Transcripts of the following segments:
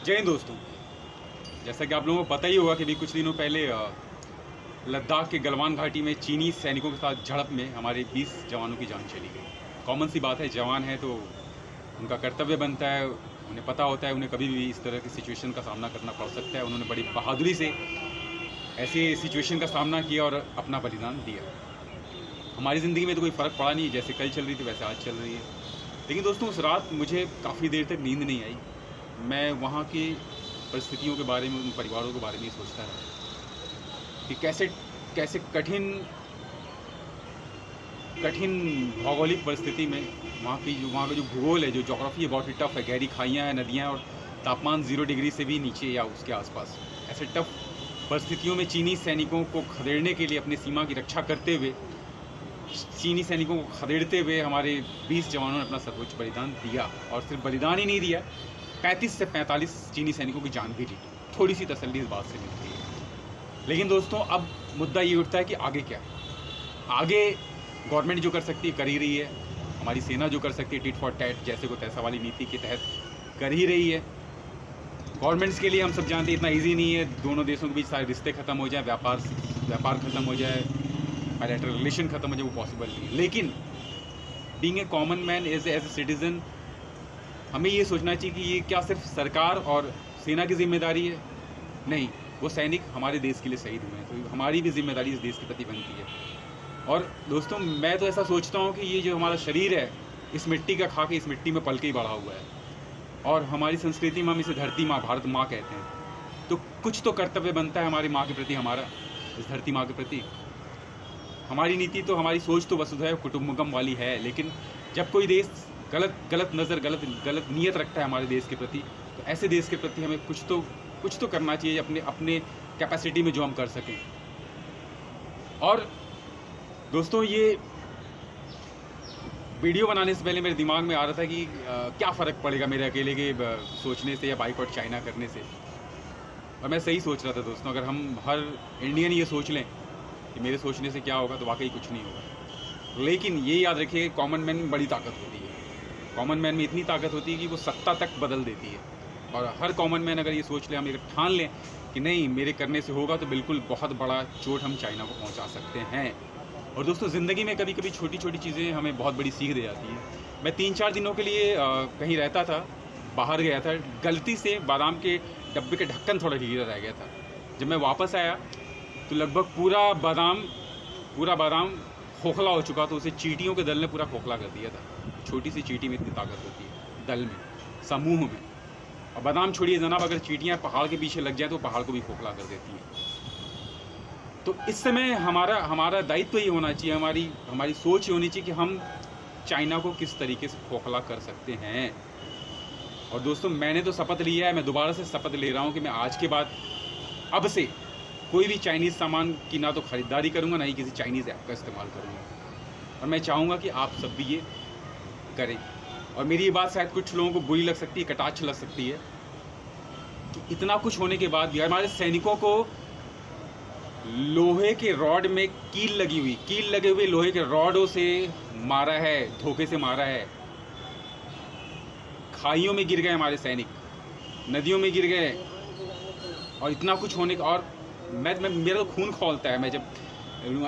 जय हिंद दोस्तों। जैसा कि आप लोगों को पता ही होगा कि अभी कुछ दिनों पहले लद्दाख के गलवान घाटी में चीनी सैनिकों के साथ झड़प में हमारे 20 जवानों की जान चली गई। कॉमन सी बात है, जवान है तो उनका कर्तव्य बनता है, उन्हें पता होता है उन्हें कभी भी इस तरह की सिचुएशन का सामना करना पड़ सकता है। उन्होंने बड़ी बहादुरी से ऐसे सिचुएशन का सामना किया और अपना बलिदान दिया। हमारी ज़िंदगी में तो कोई फ़र्क पड़ा नहीं, जैसे कल चल रही थी वैसे आज चल रही है। लेकिन दोस्तों, उस रात मुझे काफ़ी देर तक नींद नहीं आई। मैं वहाँ की परिस्थितियों के बारे में, उन परिवारों के बारे में सोचता रहा कि कैसे कैसे कठिन भौगोलिक परिस्थिति में वहाँ का जो भूगोल है, जो जोग्राफी है, बहुत ही टफ है। गहरी खाइयाँ हैं, नदियाँ हैं और तापमान 0 डिग्री से भी नीचे या उसके आसपास। ऐसे टफ परिस्थितियों में चीनी सैनिकों को खदेड़ने के लिए, अपनी सीमा की रक्षा करते हुए, चीनी सैनिकों को खदेड़ते हुए हमारे 20 जवानों ने अपना सर्वोच्च बलिदान दिया। और सिर्फ बलिदान ही नहीं दिया, 35 से 45 चीनी सैनिकों की जान भी ली। थोड़ी सी तसल्ली इस बात से मिलती है। लेकिन दोस्तों, अब मुद्दा ये उठता है कि आगे क्या? आगे गवर्नमेंट जो कर सकती है कर ही रही है, हमारी सेना जो कर सकती है टिट फॉर टैट जैसे को तैसा वाली नीति के तहत कर ही रही है। गवर्नमेंट्स के लिए हम सब जानते हैं इतना ईजी नहीं है, दोनों देशों के बीच सारे रिश्ते ख़त्म हो जाए, व्यापार ख़त्म हो जाए, बायलैटरल रिलेशन ख़त्म हो जाए, वो पॉसिबल नहीं है। लेकिन being a common man, as a citizen, हमें ये सोचना चाहिए कि ये क्या सिर्फ सरकार और सेना की जिम्मेदारी है? नहीं, वो सैनिक हमारे देश के लिए शहीद हुए हैं, तो हमारी भी जिम्मेदारी इस देश के प्रति बनती है। और दोस्तों, मैं तो ऐसा सोचता हूँ कि ये जो हमारा शरीर है, इस मिट्टी का खा के इस मिट्टी में पल के ही बढ़ा हुआ है। और हमारी संस्कृति में हम इसे धरती माँ, भारत माँ कहते हैं। तो कुछ तो कर्तव्य बनता है हमारी माँ के प्रति, हमारा इस धरती माँ के प्रति। हमारी नीति तो, हमारी सोच तो वसुधैव कुटुंबकम वाली है, लेकिन जब कोई देश गलत नज़र, गलत नीयत रखता है हमारे देश के प्रति, तो ऐसे देश के प्रति हमें कुछ तो करना चाहिए अपने कैपेसिटी में, जो हम कर सकें। और दोस्तों, ये वीडियो बनाने से पहले मेरे दिमाग में आ रहा था कि क्या फ़र्क पड़ेगा मेरे अकेले के सोचने से या बाइकआउट चाइना करने से। और मैं सही सोच रहा था दोस्तों, अगर हम हर इंडियन ये सोच लें कि मेरे सोचने से क्या होगा, तो वाकई कुछ नहीं होगा। लेकिन ये याद रखिए, कॉमन मैन में बड़ी ताकत होती है। कॉमन मैन में इतनी ताकत होती है कि वो सत्ता तक बदल देती है। और हर कॉमन मैन अगर ये सोच ले, हम अगर ठान लें कि नहीं मेरे करने से होगा, तो बिल्कुल बहुत बड़ा चोट हम चाइना को पहुंचा सकते हैं। और दोस्तों, ज़िंदगी में कभी कभी छोटी छोटी चीज़ें हमें बहुत बड़ी सीख दे जाती हैं। मैं 3-4 दिनों के लिए कहीं रहता था, बाहर गया था, गलती से बादाम के डब्बे का ढक्कन थोड़ा ढीला रह गया था। जब मैं वापस आया तो लगभग पूरा बादाम खोखला हो चुका, तो उसे चींटियों के दल ने पूरा खोखला कर दिया था। छोटी सी चींटी में इतनी ताकत होती है, दल में, समूह में। और बादाम छोड़िए जनाब, अगर चींटियाँ पहाड़ के पीछे लग जाए तो पहाड़ को भी खोखला कर देती हैं। तो इस समय हमारा दायित्व ये होना चाहिए, हमारी सोच ये होनी चाहिए कि हम चाइना को किस तरीके से खोखला कर सकते हैं। और दोस्तों, मैंने तो शपथ लिया है, मैं दोबारा से शपथ ले रहा हूँ कि मैं आज के बाद अब से कोई भी चाइनीज़ सामान की ना तो ख़रीदारी करूँगा, ना ही किसी चाइनीज़ ऐप का इस्तेमाल करूँगा। और मैं चाहूँगा कि आप सब भी ये करें। और मेरी ये बात शायद कुछ लोगों को बुरी लग सकती है, कटाक्ष लग सकती है, कि इतना कुछ होने के बाद भी हमारे सैनिकों को लोहे के रॉड में कील लगे हुए लोहे के रॉडों से मारा है, धोखे से मारा है। खाइयों में गिर गए हमारे सैनिक, नदियों में गिर गए। और इतना कुछ होने का, और मेरा तो खून खौलता है। मैं जब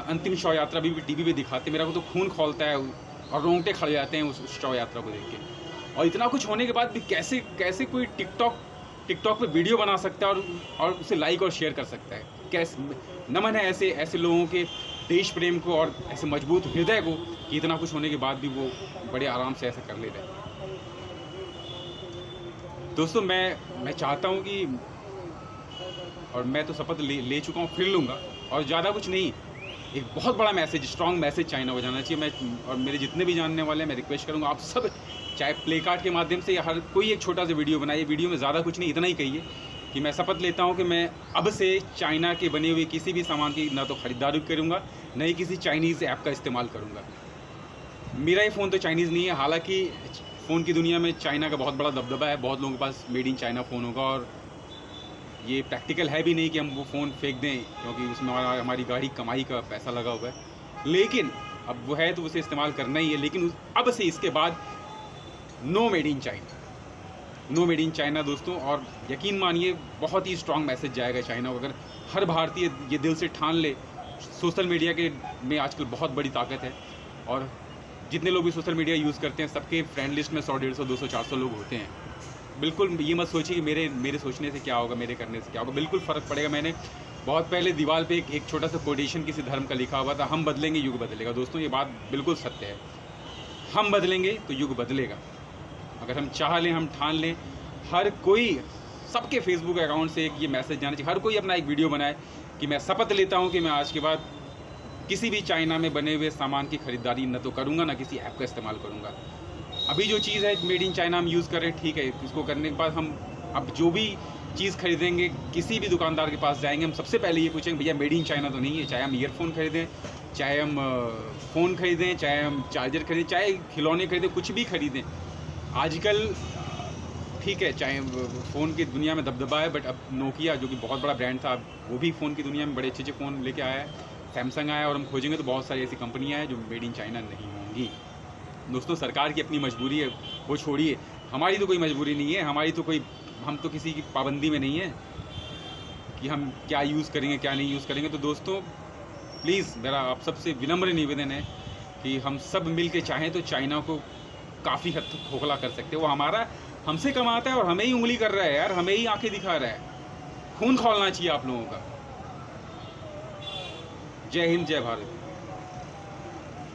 अंतिम शव यात्रा भी टीवी पे दिखाते, मेरा को तो खून खौलता है और रोंगटे खड़े जाते हैं उस शव यात्रा को देख के। और इतना कुछ होने के बाद भी कैसे कोई टिकटॉक पे वीडियो बना सकता है और उसे लाइक और शेयर कर सकता है? कैसे नमन है ऐसे लोगों के देश प्रेम को और ऐसे मजबूत हृदय को, कि इतना कुछ होने के बाद भी वो बड़े आराम से ऐसा कर ले रहे हैं। दोस्तों, मैं चाहता हूँ कि, और मैं तो शपथ ले चुका हूँ, फिर लूँगा। और ज़्यादा कुछ नहीं, एक बहुत बड़ा मैसेज, स्ट्रॉन्ग मैसेज चाइना को जाना चाहिए। मैं और मेरे जितने भी जानने वाले हैं, मैं रिक्वेस्ट करूँगा आप सब, चाहे प्ले कार्ड के माध्यम से या हर कोई एक छोटा सा वीडियो बनाइए। वीडियो में ज़्यादा कुछ नहीं, इतना ही कहिए कि मैं शपथ लेता हूँ कि मैं अब से चाइना के बने हुए किसी भी सामान की ना तो ख़रीदारी करूँगा, न ही किसी चाइनीज़ ऐप का इस्तेमाल करूँगा। मेरा ये फ़ोन तो चाइनीज़ नहीं है, हालाँकि फ़ोन की दुनिया में चाइना का बहुत बड़ा दबदबा है। बहुत लोगों के पास मेड इन चाइना फ़ोन होगा, और ये प्रैक्टिकल है भी नहीं कि हम वो फ़ोन फेंक दें, क्योंकि उसमें हमारी गाड़ी कमाई का पैसा लगा हुआ है। लेकिन अब वो है तो उसे इस्तेमाल करना ही है। लेकिन अब से इसके बाद know made in China, know made in China दोस्तों। और यकीन मानिए बहुत ही स्ट्रॉन्ग मैसेज जाएगा चाइना को, अगर हर भारतीय ये दिल से ठान ले। सोशल मीडिया के में आजकल बहुत बड़ी ताकत है, और जितने लोग भी सोशल मीडिया यूज़ करते हैं सबके फ्रेंड लिस्ट में 100, 150, 200, 400 लोग होते हैं। बिल्कुल ये मत सोचिए कि मेरे सोचने से क्या होगा, मेरे करने से क्या होगा, बिल्कुल फ़र्क पड़ेगा। मैंने बहुत पहले दीवार पे एक छोटा सा कोटेशन किसी धर्म का लिखा हुआ था, हम बदलेंगे युग बदलेगा। दोस्तों ये बात बिल्कुल सत्य है, हम बदलेंगे तो युग बदलेगा। अगर हम चाह लें, हम ठान लें, हर कोई, सबके फेसबुक अकाउंट से एक ये मैसेज जाना चाहिए, हर कोई अपना एक वीडियो बनाए कि मैं शपथ लेता हूँ कि मैं आज के बाद किसी भी चाइना में बने हुए सामान की खरीदारी न तो करूँगा, ना किसी ऐप का इस्तेमाल करूँगा। अभी जो चीज़ है मेड इन चाइना हम यूज़ कर रहे हैं, ठीक है, इसको करने के बाद हम अब जो भी चीज़ खरीदेंगे, किसी भी दुकानदार के पास जाएंगे, हम सबसे पहले ये पूछेंगे भैया मेड इन चाइना तो नहीं है। चाहे हम ईयरफोन खरीदें, चाहे हम फ़ोन खरीदें, चाहे हम चार्जर खरीदें, चाहे खिलौने खरीदें, कुछ भी खरीदें आजकल, ठीक है, चाहे फ़ोन की दुनिया में दबदबा है, बट अब नोकिया जो कि बहुत बड़ा ब्रांड था, वो भी फ़ोन की दुनिया में बड़े अच्छे फ़ोन लेके आया है। सैमसंग आया, और हम खोजेंगे तो बहुत सारी ऐसी कंपनियाँ हैं जो मेड इन चाइना नहीं होंगी। दोस्तों सरकार की अपनी मजबूरी है, वो छोड़िए, हमारी तो कोई मजबूरी नहीं है, हमारी तो कोई, हम तो किसी की पाबंदी में नहीं है कि हम क्या यूज़ करेंगे क्या नहीं यूज़ करेंगे। तो दोस्तों प्लीज़ मेरा आप सबसे विनम्र निवेदन है कि हम सब मिल के चाहें तो चाइना को काफ़ी हद तक खोखला कर सकते हैं। वो हमारा, हमसे कमाता है और हमें ही उंगली कर रहा है यार, हमें ही आंखें दिखा रहा है। खून खौलना चाहिए आप लोगों का। जय हिंद, जय भारत।